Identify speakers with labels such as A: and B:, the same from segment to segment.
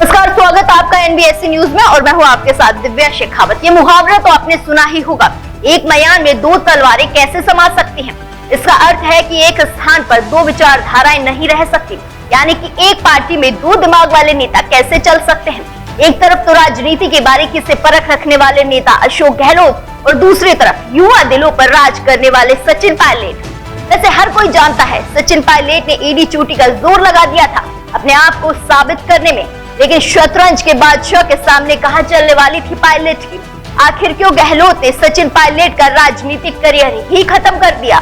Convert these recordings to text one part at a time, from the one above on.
A: नमस्कार, स्वागत आपका एनबीएससी न्यूज में और मैं हूं आपके साथ दिव्या शेखावत। ये मुहावरा तो आपने सुना ही होगा, एक मयान में दो तलवारें कैसे समा सकती हैं। इसका अर्थ है कि एक स्थान पर दो विचारधाराएं नहीं रह सकती, यानी कि एक पार्टी में दो दिमाग वाले नेता कैसे चल सकते हैं। एक तरफ तो राजनीति के बारीकी से परख रखने वाले नेता अशोक गहलोत और दूसरी तरफ युवा दिलों पर राज करने वाले सचिन पायलट। वैसे हर कोई जानता है सचिन पायलट ने ईडी चोटी का जोर लगा दिया था अपने आप को साबित करने में, लेकिन शतरंज के बादशाह के सामने कहां चलने वाली थी पायलट की। आखिर क्यों गहलोत ने सचिन पायलट का राजनीतिक करियर ही खत्म कर दिया।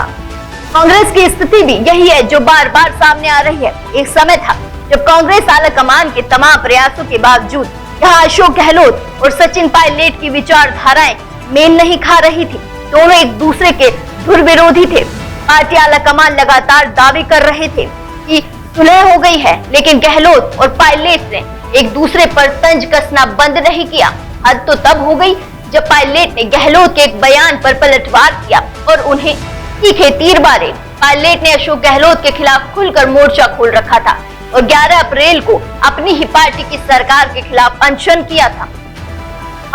A: कांग्रेस की स्थिति भी यही है जो बार बार सामने आ रही है। एक समय था जब कांग्रेस आलाकमान के तमाम प्रयासों के बावजूद यहाँ अशोक गहलोत और सचिन पायलट की विचारधाराएं मेल नहीं खा रही थी। दोनों एक दूसरे के धुरविरोधी थे। पार्टी आलाकमान लगातार दावे कर रहे थे कि सुलह हो गई है, लेकिन गहलोत और पायलट ने एक दूसरे पर तंज कसना बंद नहीं किया। हद तो तब हो गई जब पायलट ने गहलोत के एक बयान पर पलटवार किया और उन्हें तीखे तीर मारे। पायलट ने अशोक गहलोत के खिलाफ खुलकर मोर्चा खोल रखा था और 11 अप्रैल को अपनी ही पार्टी की सरकार के खिलाफ अनशन किया था।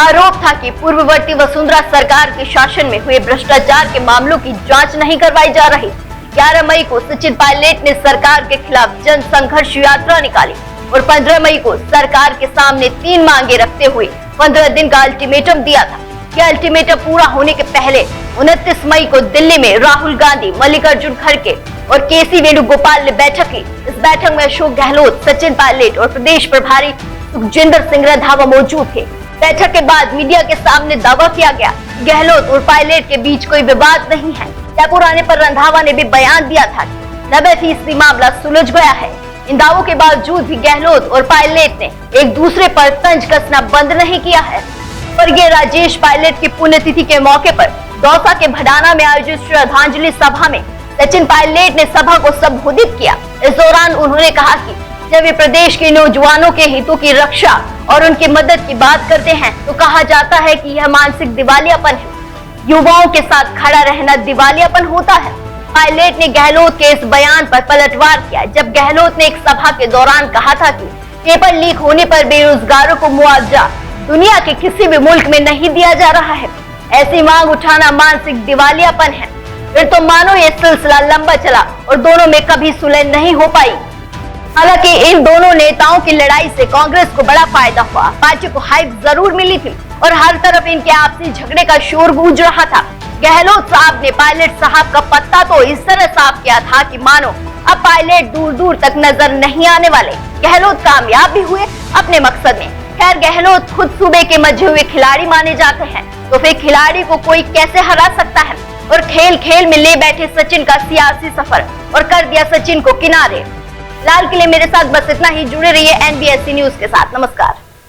A: आरोप था कि पूर्ववर्ती वसुंधरा सरकार के शासन में हुए भ्रष्टाचार के मामलों की जांच नहीं करवाई जा रही। 11 मई को सचिन पायलट ने सरकार के खिलाफ जन संघर्ष यात्रा निकाली और 15 मई को सरकार के सामने 3 मांगे रखते हुए 15 दिन का अल्टीमेटम दिया था। यह अल्टीमेटम पूरा होने के पहले 29 मई को दिल्ली में राहुल गांधी, मल्लिकार्जुन खड़गे और केसी वेणुगोपाल ने बैठक ली। इस बैठक में अशोक गहलोत, सचिन पायलट और प्रदेश प्रभारी सुखजिंदर सिंह रंधावा मौजूद थे। बैठक के बाद मीडिया के सामने दावा किया गया गहलोत और पायलट के बीच कोई विवाद नहीं है। जयपुर आने पर रंधावा ने भी बयान दिया था 90% मामला सुलझ गया है। इन दावों के बावजूद भी गहलोत और पायलट ने एक दूसरे पर तंज कसना बंद नहीं किया है। स्वर्गीय राजेश पायलट की पुण्यतिथि के मौके पर दौसा के भडाना में आयोजित श्रद्धांजलि सभा में सचिन पायलट ने सभा को संबोधित किया। इस दौरान उन्होंने कहा कि जब वे प्रदेश के नौजवानों के हितों की रक्षा और उनकी मदद की बात करते हैं तो कहा जाता है कि यह मानसिक दिवालियापन है। युवाओं के साथ खड़ा रहना दिवालियापन होता है। पायलट ने गहलोत के इस बयान पर पलटवार किया जब गहलोत ने एक सभा के दौरान कहा था कि पेपर लीक होने पर बेरोजगारों को मुआवजा दुनिया के किसी भी मुल्क में नहीं दिया जा रहा है। ऐसी मांग उठाना मानसिक दिवालियापन है। फिर तो मानो ये सिलसिला लंबा चला और दोनों में कभी सुलह नहीं हो पाई। हालांकि इन दोनों नेताओं की लड़ाई से कांग्रेस को बड़ा फायदा हुआ। पार्टी को हाइप जरूर मिली थी और हर तरफ इनके आपसी झगड़े का शोर गूंज रहा था। गहलोत साहब ने पायलट साहब का पत्ता तो इस तरह साफ किया था कि मानो अब पायलट दूर दूर तक नजर नहीं आने वाले। गहलोत कामयाब भी हुए अपने मकसद में। खैर, गहलोत खुद सूबे के मजे हुए खिलाड़ी माने जाते हैं, तो फिर खिलाड़ी को कोई कैसे हरा सकता है। और खेल खेल में ले बैठे सचिन का सियासी सफर और कर दिया सचिन को किनारे। लाल किले मेरे साथ बस इतना ही। जुड़े रहिए एनबीएससी न्यूज के साथ। नमस्कार।